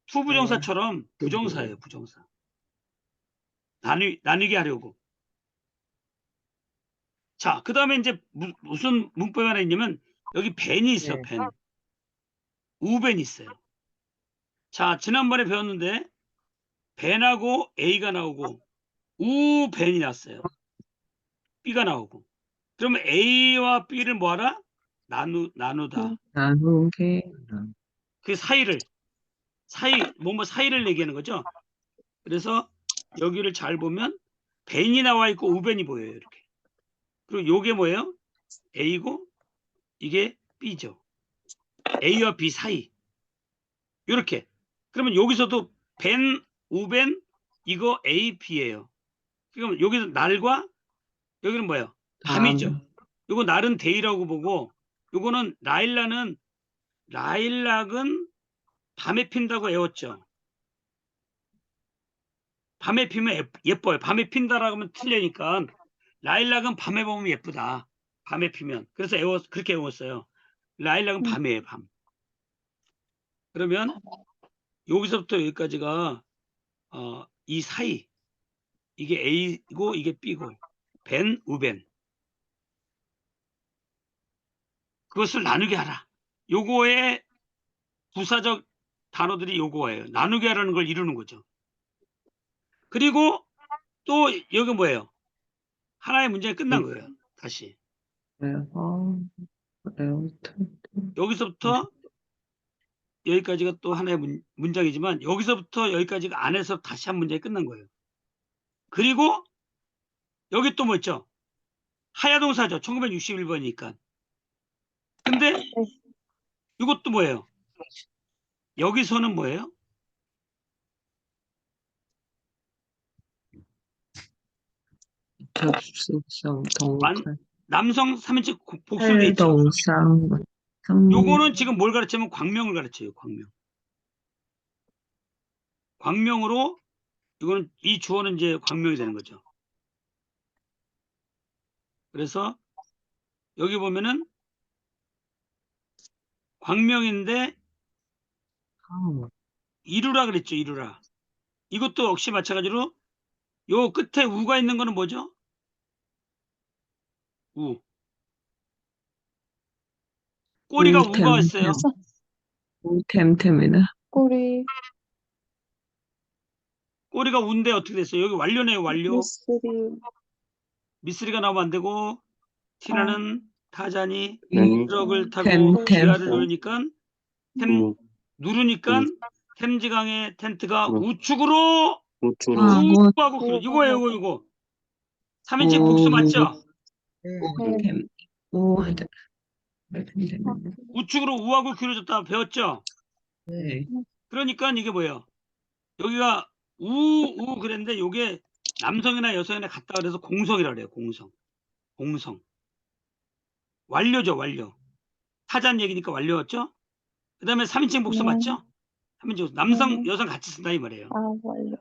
투부정사처럼 부정사예요. 부정사. 나뉘게 하려고. 자, 그 다음에 이제 무슨 문법이 하나 있냐면 여기 벤이 있어, 네. 벤. 우벤이 있어요. 자, 지난번에 배웠는데 벤하고 A가 나오고 우벤이 났어요. B가 나오고. 그러면 A와 B를 뭐하라? 나누다. 나누게. 그 사이를 뭐뭐 사이를 얘기하는 거죠. 그래서 여기를 잘 보면 벤이 나와 있고 우벤이 보여요. 이렇게. 그리고 요게 뭐예요? A고 이게 B죠. A와 B 사이. 이렇게. 그러면 여기서도 벤, 우벤 이거 A, B예요. 그럼 여기서 날과 여기는 뭐예요? 밤이죠. 요거 날은 데이라고 보고 요거는 라일락은 밤에 핀다고 외웠죠. 밤에 피면 예뻐요. 밤에 핀다라고 하면 틀리니까 라일락은 밤에 보면 예쁘다. 밤에 피면. 그래서 그렇게 외웠어요. 라일락은 밤이에요, 밤. 그러면 여기서부터 여기까지가 이 사이 이게 A고 이게 B고 벤, 우벤 그것을 나누게 하라. 요거의 부사적 단어들이 요거예요. 나누게 하라는 걸 이루는 거죠. 그리고 또 여기 뭐예요? 하나의 문제가 끝난 거예요. 다시 여기서부터 여기까지가 또 하나의 문장이지만 여기서부터 여기까지가 안에서 다시 한 문장이 끝난 거예요. 그리고 여기 또 뭐 있죠? 하야동사죠. 1961번이니까. 근데 이것도 뭐예요? 여기서는 뭐예요? 접속성 동사 남성 3인칭 복수로 돼 있죠. 활동상 요거는 지금 뭘 가르치면 광명을 가르쳐요. 광명. 광명으로 이거는 이 주어는 이제 광명이 되는 거죠. 그래서 여기 보면은 광명인데 이루라 그랬죠. 이루라. 이것도 역시 마찬가지로 요 끝에 우가 있는 거는 뭐죠? 우. 꼬리가 우가 있어요. 템템이네. 꼬리, 꼬리가 우인데 어떻게 됐어요? 여기 완료네요. 완료. 미쓰리, 미쓰리가 나오면 안 되고 티나는 타잔이 이 트럭을 타고 템, 템. 지하를 누르니까 누르니까 템지강의 텐트가 우측으로 우하고 그래. 이거예요. 이거 3인칭 복수 맞죠? 템. 오, 우측으로 우하고 길어졌다 배웠죠? 네. 그러니까 이게 뭐예요? 여기가 우 그랬는데 이게 남성이나 여성이나 같다 그래서 공성이라 그래요. 공성. 완료죠. 완료. 타잔 얘기니까 완료였죠? 그 다음에 3인칭 복수 네. 맞죠? 3인칭 복수. 남성, 네. 여성 같이 쓴다 이 말이에요. 완료.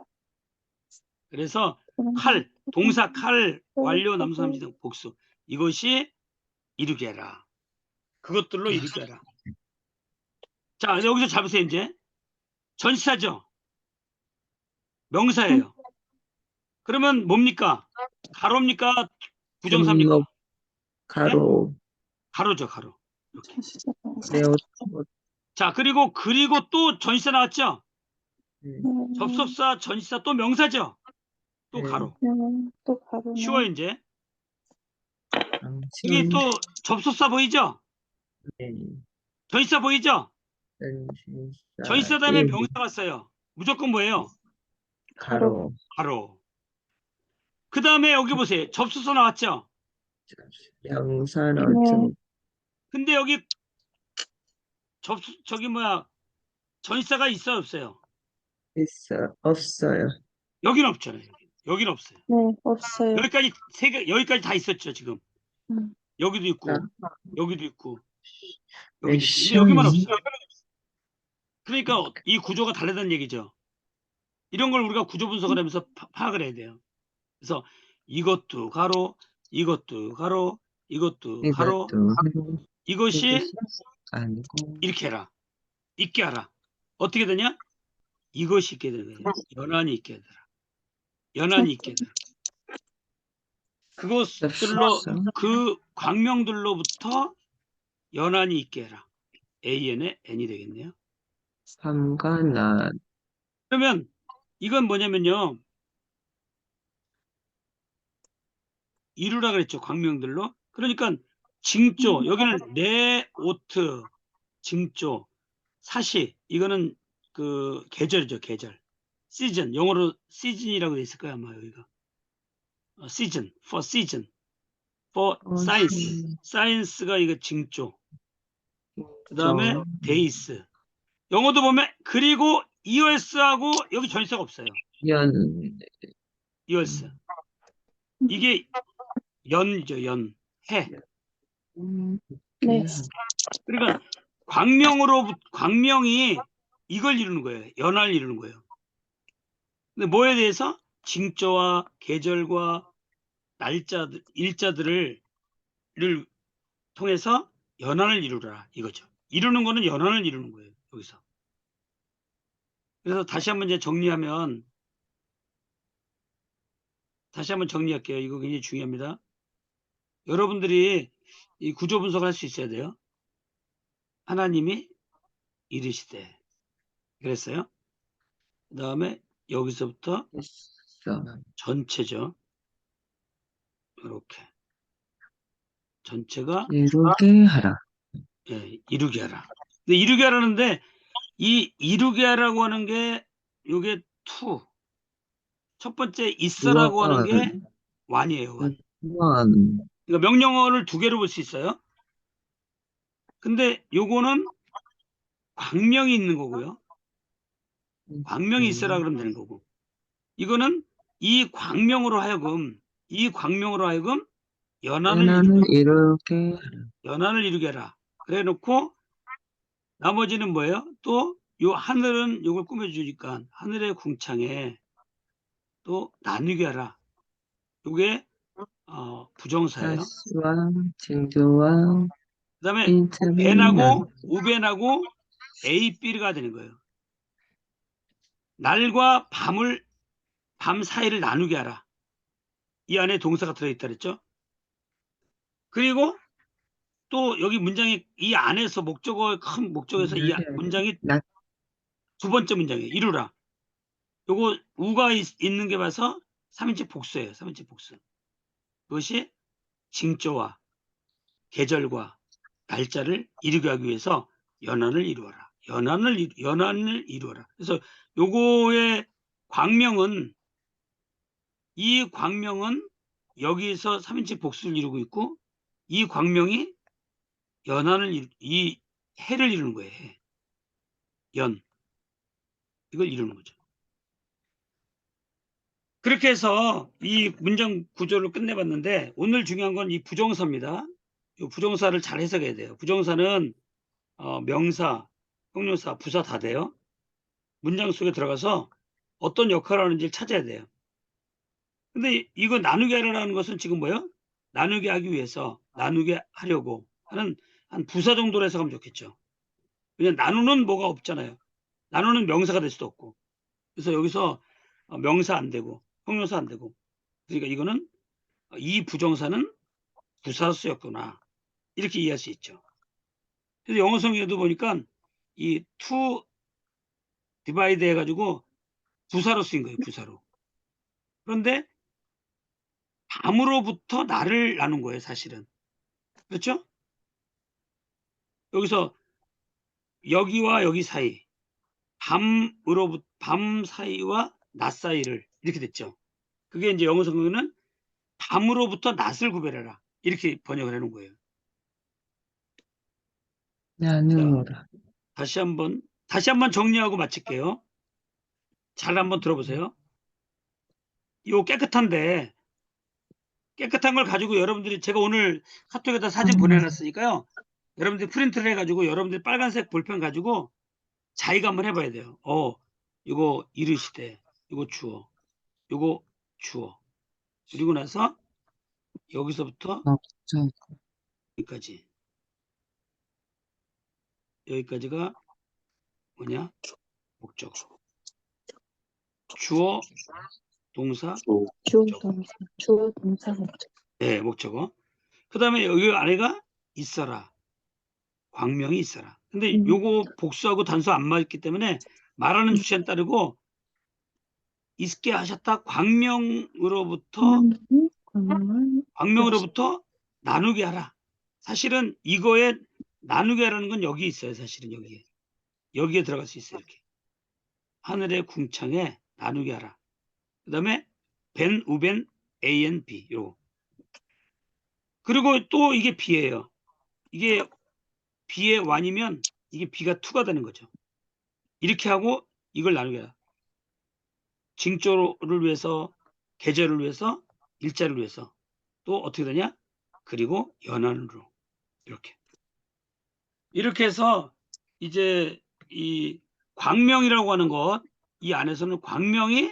그래서 칼, 동사 칼, 완료, 남성, 3인칭 복수. 이것이 이루게 해라. 그것들로 이루게 해라. 자, 여기서 잡으세요, 이제. 전치사죠? 명사예요. 그러면 뭡니까? 가로입니까? 부정사입니까? 가로. 가로죠, 가로. 이렇게. 네. 자, 그리고 또 전치사 나왔죠? 접속사, 전치사 또 명사죠? 또 가로. 또 가로. 쉬워요, 이제. 여기 또 접속사 보이죠? 전치사 보이죠? 전치사 다음에 명사가 써요. 무조건 뭐예요? 가로. 가로. 그 다음에 여기 보세요. 접속사 나왔죠? 명사 넣죠. 근데 여기 전치사가 있어요, 없어요? 없어요. 여기는 없잖아요. 여기는 없어요. 네, 없어요. 여기까지 다 있었죠, 지금. 여기도 있고, 여기도 있고, 여기도 있고. 근데 여기만 없어요. 그러니까 이 구조가 다르다는 얘기죠. 이런 걸 우리가 구조 분석을 하면서 파악을 해야 돼요. 그래서 이것도 가로, 이것도 가로, 이것도 가로, 이것이 아니고 이렇게 해라. 있게 하라. 어떻게 되냐? 이것이 있게 되는 거예요. 연한이 있게 되라. 연한이 있게 되라. 그것들로 그 광명들로부터 연한이 있게 해라. AN의 N이 되겠네요. 삼과 난. 그러면 이건 뭐냐면요. 이루라 그랬죠. 광명들로. 그러니까 징조. 여기는 네오트, 징조, 사시. 이거는 그 계절이죠. 계절. 시즌. 영어로 시즌이라고 돼 있을 거야 아마 여기가. 시즌. for season. for science. science가 이거 징조. 그 다음에 days. 영어도 보면 그리고 years하고 여기 전치사가 없어요. 연. years. 이게 연이죠. 연. 해. 네. 그러니까 광명이 이걸 이루는 거예요. 연화를 이루는 거예요. 근데 뭐에 대해서? 징조와 계절과 날짜들, 일자들을 통해서 연환을 이루라 이거죠. 이루는 거는 연환을 이루는 거예요. 여기서. 그래서 다시 한번 이제 정리하면 다시 한번 정리할게요. 이거 굉장히 중요합니다. 여러분들이 이 구조 분석을 할 수 있어야 돼요. 하나님이 이르시되 그랬어요. 그 다음에 여기서부터 있어. 전체죠. 이렇게 전체가 이루게 하라. 예, 이루게 하라. 근데 이루게 하라는데 이 이루게 하라고 하는 게 요게 투. 첫 번째 있어라고 하는 게 완이에요. 완. 원. 그러니까 명령어를 두 개로 볼 수 있어요. 근데 요거는 광명이 있는 거고요. 광명이 있어라 그러면 되는 거고. 이거는 이 광명으로 하여금 연한을 이루게 연한을 이루게 하라. 그래 놓고 나머지는 뭐예요? 또 요 하늘은 요걸 꾸며주니까 하늘의 궁창에 또 나누게 하라. 요게 부정사예요. 사시와 징조와 그다음에 인체는 우벤하고 A, B가 되는 거예요. 날과 밤 사이를 나누게 하라. 이 안에 동사가 들어있다 그랬죠. 그리고 또 여기 문장이 이 안에서 큰 목적에서 이 문장이 낮. 두 번째 문장이에요. 이루라. 요거 우가 있는 게 봐서 3인칭 복수예요. 3인칭 복수. 그것이 징조와 계절과 날짜를 이루게 하기 위해서 연한을 이루어라. 연한을 이루어라. 그래서 요거의 광명은 이 광명은 여기서 3인칭 복수를 이루고 있고 이 광명이 이 해를 이루는 거예요. 해. 연. 이걸 이루는 거죠. 그렇게 해서 이 문장 구조를 끝내봤는데 오늘 중요한 건 이 부정사입니다. 이 부정사를 잘 해석해야 돼요. 부정사는 명사, 형용사, 부사 다 돼요. 문장 속에 들어가서 어떤 역할을 하는지를 찾아야 돼요. 근데 이거 나누게 하라는 것은 지금 뭐예요? 나누게 하기 위해서, 나누게 하려고 하는 한 부사 정도로 해석하면 좋겠죠. 그냥 나누는 뭐가 없잖아요. 나누는 명사가 될 수도 없고. 그래서 여기서 명사 안 되고, 형용사 안 되고. 그러니까 이거는 이 부정사는 부사로 쓰였구나. 이렇게 이해할 수 있죠. 그래서 영어 성경에도 보니까 이 to divide 해가지고 부사로 쓰인 거예요. 부사로. 그런데 밤으로부터 날을 나눈 거예요. 사실은. 그렇죠? 여기서 여기와 여기 사이 밤 사이와 낮 사이를 이렇게 됐죠. 그게 이제 영어 성경에는 밤으로부터 낮을 구별해라. 이렇게 번역을 해놓은 거예요. 나누어라. 다시 한번 정리하고 마칠게요. 잘 한번 들어보세요. 요 깨끗한데 깨끗한 걸 가지고 여러분들이 제가 오늘 카톡에다 사진 보내놨으니까요. 여러분들이 프린트를 해가지고 여러분들이 빨간색 볼펜 가지고 자기가 한번 해봐야 돼요. 이거 이르시되, 이거 주어, 이거 주어. 그리고 나서 여기서부터 목적. 여기까지가 뭐냐? 목적어. 주어, 동사, 주어 동사 목적. 네, 목적어. 그 다음에 여기 안에가 있어라. 광명이 있어라. 근데 음. 요거 복수하고 단수 안 맞기 때문에 말하는 주체에 따르고 있게 하셨다 광명으로부터 광명으로부터 나누게 하라. 사실은 이거에 나누게 하라는 건 여기 있어요. 사실은 여기에 들어갈 수 있어요. 이렇게 하늘의 궁창에 나누게 하라. 그다음에 벤 우벤 AN B 요거. 그리고 또 이게 B예요. 이게 B의 1이면 이게 B가 2가 되는 거죠. 이렇게 하고 이걸 나누게 하라. 징조를 위해서, 계절을 위해서, 일자를 위해서 또 어떻게 되냐? 그리고 연한으로 이렇게 해서 이제 이 광명이라고 하는 것, 이 안에서는 광명이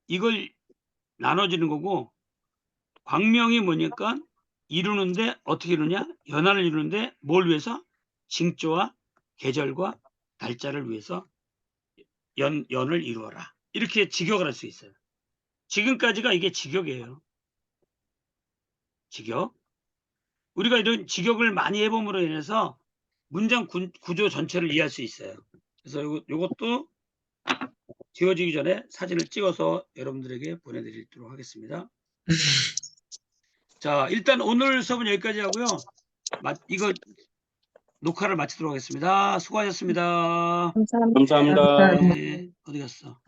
이걸 나눠지는 거고, 광명이 뭐니까 이루는데 어떻게 이루냐? 연한을 이루는데 뭘 위해서? 징조와 계절과 달자를 위해서 연을 이루어라. 이렇게 직역을 할 수 있어요. 지금까지가 이게 직역이에요. 직역. 우리가 이런 직역을 많이 해봄으로 인해서 문장 구조 전체를 이해할 수 있어요. 그래서 요것도 지워지기 전에 사진을 찍어서 여러분들에게 보내드리도록 하겠습니다. 자, 일단 오늘 수업은 여기까지 하고요. 이거 녹화를 마치도록 하겠습니다. 수고하셨습니다. 감사합니다. 감사합니다. 네, 어디 갔어?